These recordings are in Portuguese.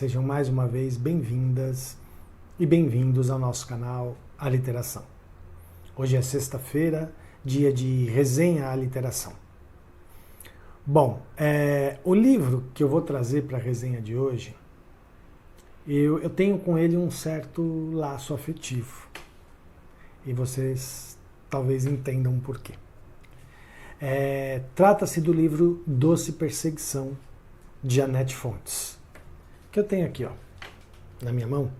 Sejam mais uma vez bem-vindas e bem-vindos ao nosso canal A Literação. Hoje é sexta-feira, dia de resenha à literação. Bom, o livro que eu vou trazer para a resenha de hoje, eu tenho com ele um certo laço afetivo. E vocês talvez entendam por quê. Trata-se do livro Doce Perseguição, de Janete Fontes, que eu tenho aqui, ó, na minha mão,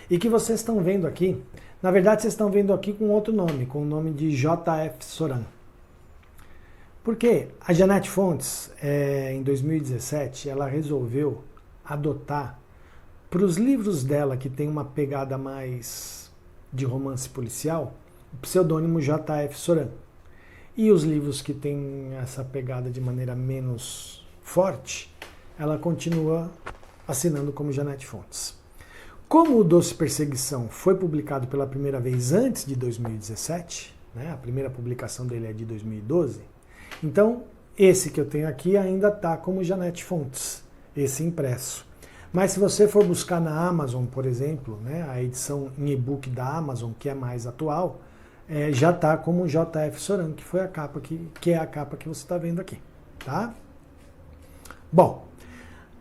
e que vocês estão vendo aqui. Na verdade, vocês estão vendo aqui com outro nome, com o nome de J.F. Soran. Porque a Janete Fontes, em 2017, ela resolveu adotar, para os livros dela que tem uma pegada mais de romance policial, o pseudônimo J.F. Soran. E os livros que têm essa pegada de maneira menos forte, ela continua assinando como Janete Fontes. Como o Doce Perseguição foi publicado pela primeira vez antes de 2017, né, a primeira publicação dele é de 2012, então esse que eu tenho aqui ainda está como Janete Fontes, esse impresso. Mas se você for buscar na Amazon, por exemplo, né, a edição em e-book da Amazon, que é mais atual, já está como J.F. Soran, que foi a capa que é a capa que você está vendo aqui, tá? Bom,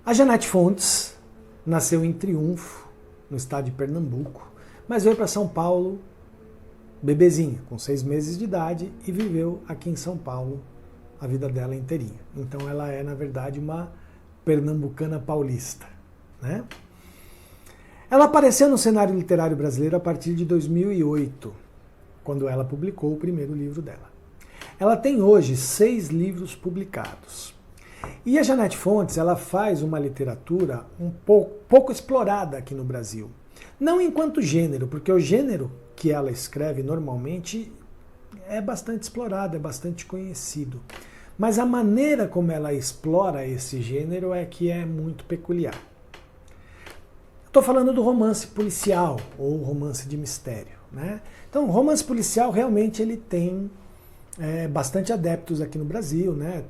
a Janete Fontes nasceu em Triunfo, no estado de Pernambuco, mas veio para São Paulo bebezinha, com 6 meses de idade, e viveu aqui em São Paulo a vida dela inteirinha. Então ela é, na verdade, uma pernambucana paulista, né? Ela apareceu no cenário literário brasileiro a partir de 2008, quando ela publicou o primeiro livro dela. Ela tem hoje 6 livros publicados. E a Janete Fontes, ela faz uma literatura um pouco explorada aqui no Brasil. Não enquanto gênero, porque o gênero que ela escreve normalmente é bastante explorado, é bastante conhecido. Mas a maneira como ela explora esse gênero é que é muito peculiar. Estou falando do romance policial ou romance de mistério, né? Então, o romance policial realmente ele tem bastante adeptos aqui no Brasil, né?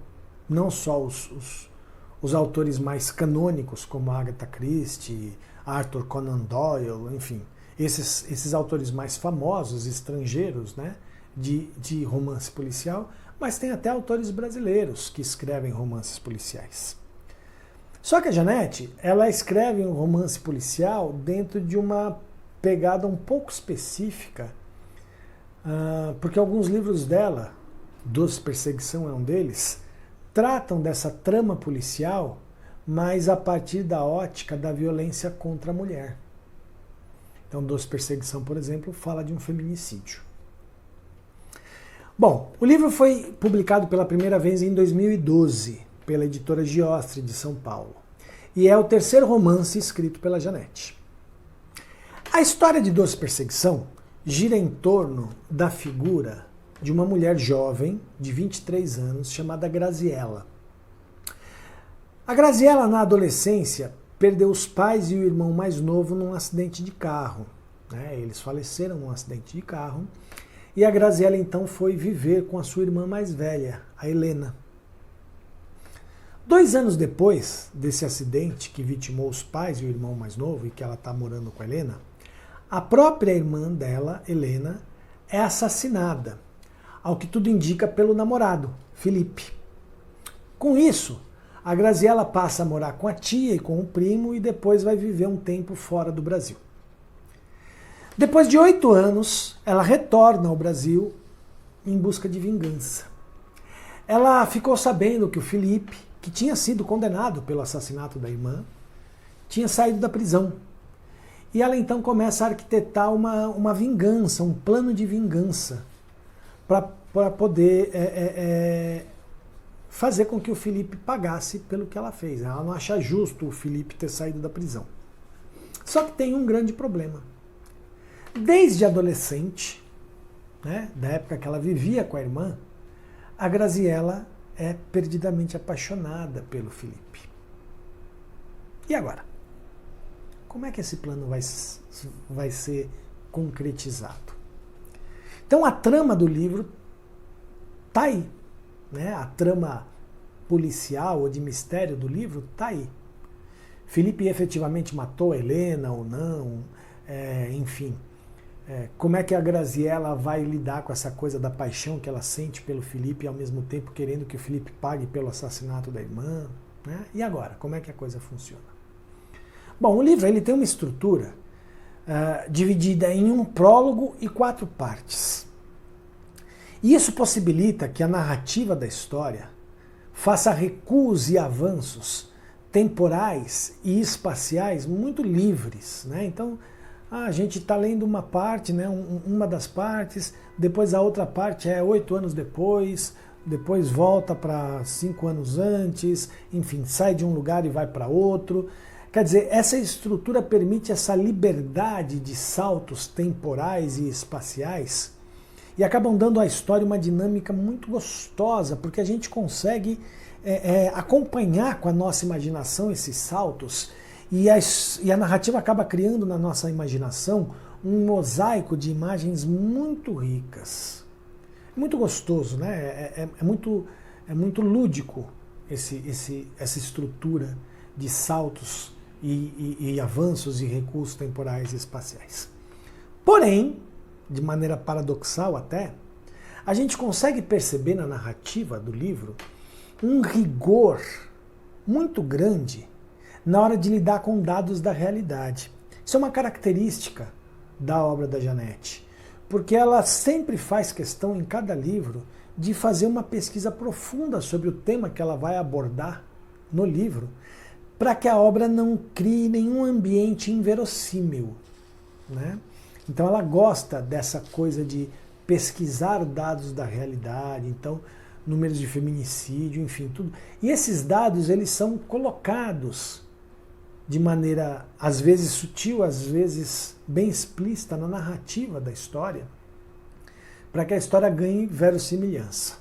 Não só os autores mais canônicos, como Agatha Christie, Arthur Conan Doyle, enfim, esses autores mais famosos, estrangeiros, né, de romance policial, mas tem até autores brasileiros que escrevem romances policiais. Só que a Janete, ela escreve um romance policial dentro de uma pegada um pouco específica, porque alguns livros dela, Doce Perseguição é um deles, tratam dessa trama policial, mas a partir da ótica da violência contra a mulher. Então, Doce Perseguição, por exemplo, fala de um feminicídio. Bom, o livro foi publicado pela primeira vez em 2012, pela editora Giostre, de São Paulo. E é o terceiro romance escrito pela Janete. A história de Doce Perseguição gira em torno da figura de uma mulher jovem, de 23 anos, chamada Graziella. A Graziella, na adolescência, perdeu os pais e o irmão mais novo num acidente de carro, né? Eles faleceram num acidente de carro, e a Graziella então foi viver com a sua irmã mais velha, a Helena. 2 anos depois desse acidente que vitimou os pais e o irmão mais novo, e que ela está morando com a Helena, a própria irmã dela, Helena, é assassinada, ao que tudo indica pelo namorado, Felipe. Com isso, a Graziella passa a morar com a tia e com o primo e depois vai viver um tempo fora do Brasil. Depois de 8 anos, ela retorna ao Brasil em busca de vingança. Ela ficou sabendo que o Felipe, que tinha sido condenado pelo assassinato da irmã, tinha saído da prisão. E ela então começa a arquitetar uma vingança, um plano de vingança, para poder fazer com que o Felipe pagasse pelo que ela fez. Ela não acha justo o Felipe ter saído da prisão. Só que tem um grande problema. Desde adolescente, né, da época que ela vivia com a irmã, a Graziella é perdidamente apaixonada pelo Felipe. E agora? Como é que esse plano vai ser concretizado? Então a trama do livro está aí, né? A trama policial ou de mistério do livro está aí. Felipe efetivamente matou a Helena ou não? Enfim, como é que a Graziella vai lidar com essa coisa da paixão que ela sente pelo Felipe e ao mesmo tempo querendo que o Felipe pague pelo assassinato da irmã? Né? E agora, como é que a coisa funciona? Bom, o livro ele tem uma estrutura dividida em um prólogo e 4 partes. E isso possibilita que a narrativa da história faça recuos e avanços temporais e espaciais muito livres, né? Então, a gente está lendo uma parte, né? Uma das partes, depois a outra parte é 8 anos depois volta para 5 anos antes, enfim, sai de um lugar e vai para outro. Quer dizer, essa estrutura permite essa liberdade de saltos temporais e espaciais e acabam dando à história uma dinâmica muito gostosa, porque a gente consegue acompanhar com a nossa imaginação esses saltos e a narrativa acaba criando na nossa imaginação um mosaico de imagens muito ricas. Muito gostoso, né? É muito lúdico essa estrutura de saltos e avanços e recursos temporais e espaciais. Porém, de maneira paradoxal até, a gente consegue perceber na narrativa do livro um rigor muito grande na hora de lidar com dados da realidade. Isso é uma característica da obra da Janete, porque ela sempre faz questão em cada livro de fazer uma pesquisa profunda sobre o tema que ela vai abordar no livro, para que a obra não crie nenhum ambiente inverossímil, né? Então ela gosta dessa coisa de pesquisar dados da realidade, então números de feminicídio, enfim, tudo. E esses dados eles são colocados de maneira às vezes sutil, às vezes bem explícita na narrativa da história, para que a história ganhe verossimilhança.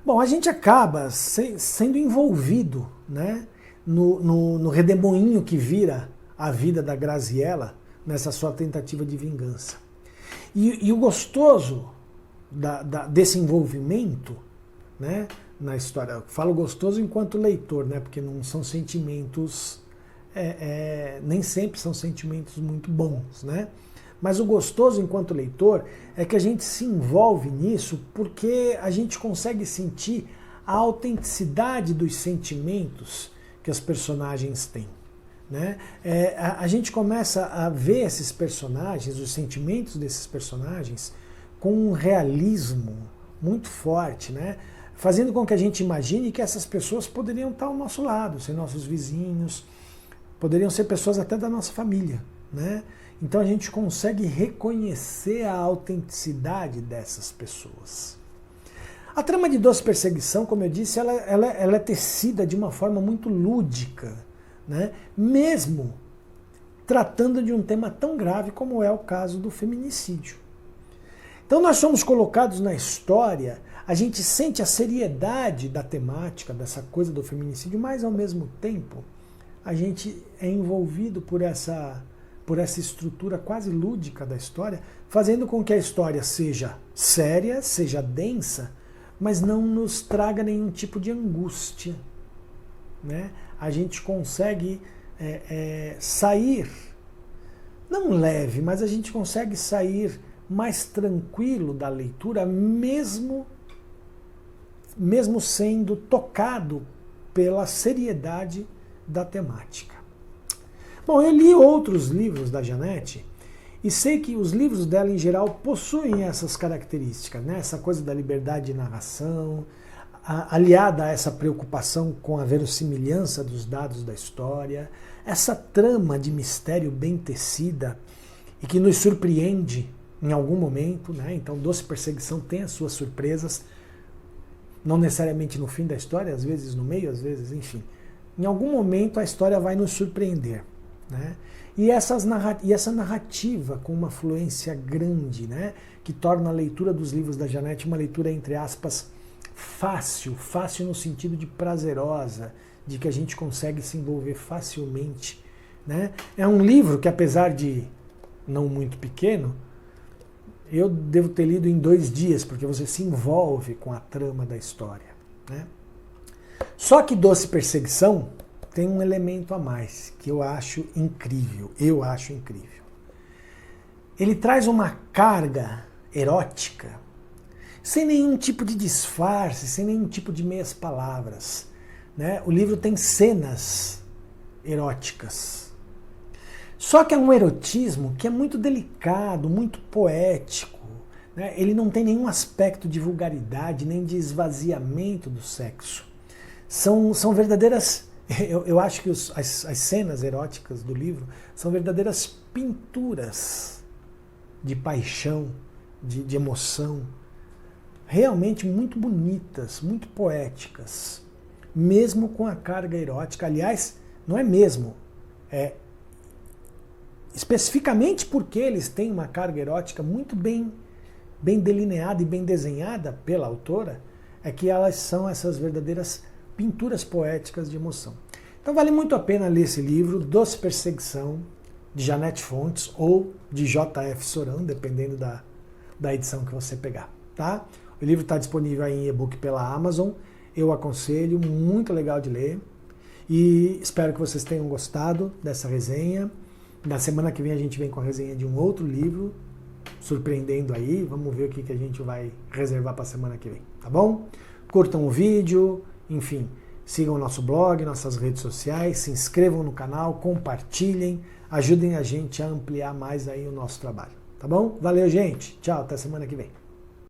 Bom, a gente acaba sendo envolvido, né, no redemoinho que vira a vida da Graziella nessa sua tentativa de vingança. E o gostoso desse envolvimento, né, na história, eu falo gostoso enquanto leitor, né, porque não são sentimentos, nem sempre são sentimentos muito bons, né? Mas o gostoso enquanto leitor é que a gente se envolve nisso porque a gente consegue sentir a autenticidade dos sentimentos que as personagens têm, né? A gente começa a ver esses personagens, os sentimentos desses personagens, com um realismo muito forte, né? Fazendo com que a gente imagine que essas pessoas poderiam estar ao nosso lado, ser nossos vizinhos, poderiam ser pessoas até da nossa família, né? Então a gente consegue reconhecer a autenticidade dessas pessoas. A trama de Doce Perseguição, como eu disse, ela é tecida de uma forma muito lúdica, né? Mesmo tratando de um tema tão grave como é o caso do feminicídio. Então nós somos colocados na história, a gente sente a seriedade da temática, dessa coisa do feminicídio, mas ao mesmo tempo a gente é envolvido por essa estrutura quase lúdica da história, fazendo com que a história seja séria, seja densa, mas não nos traga nenhum tipo de angústia, né? A gente consegue sair, não leve, mas a gente consegue sair mais tranquilo da leitura, mesmo sendo tocado pela seriedade da temática. Bom, eu li outros livros da Janete e sei que os livros dela, em geral, possuem essas características, né? Essa coisa da liberdade de narração, aliada a essa preocupação com a verossimilhança dos dados da história, essa trama de mistério bem tecida e que nos surpreende em algum momento, né? Então, Doce Perseguição tem as suas surpresas, não necessariamente no fim da história, às vezes no meio, às vezes, enfim. Em algum momento a história vai nos surpreender, né? E essa narrativa com uma fluência grande, né, que torna a leitura dos livros da Janete uma leitura, entre aspas, fácil no sentido de prazerosa, de que a gente consegue se envolver facilmente, né? É um livro que, apesar de não muito pequeno, eu devo ter lido em 2 dias, porque você se envolve com a trama da história, né? Só que Doce Perseguição tem um elemento a mais que eu acho incrível. Eu acho incrível. Ele traz uma carga erótica sem nenhum tipo de disfarce, sem nenhum tipo de meias palavras, né? O livro tem cenas eróticas. Só que é um erotismo que é muito delicado, muito poético, né? Ele não tem nenhum aspecto de vulgaridade, nem de esvaziamento do sexo. São verdadeiras... Eu acho que as cenas eróticas do livro são verdadeiras pinturas de paixão, de emoção, realmente muito bonitas, muito poéticas, mesmo com a carga erótica. Aliás, não é mesmo, é especificamente porque eles têm uma carga erótica muito bem delineada e bem desenhada pela autora, é que elas são essas verdadeiras pinturas poéticas de emoção. Então vale muito a pena ler esse livro, Doce Perseguição, de Janete Fontes ou de J.F. Soran, dependendo da edição que você pegar, tá? O livro está disponível aí em e-book pela Amazon, eu aconselho, muito legal de ler, e espero que vocês tenham gostado dessa resenha. Na semana que vem a gente vem com a resenha de um outro livro, surpreendendo aí, vamos ver o que a gente vai reservar para a semana que vem, tá bom? Curtam o vídeo, enfim, sigam o nosso blog, nossas redes sociais, se inscrevam no canal, compartilhem, ajudem a gente a ampliar mais aí o nosso trabalho, tá bom? Valeu, gente. Tchau, até semana que vem.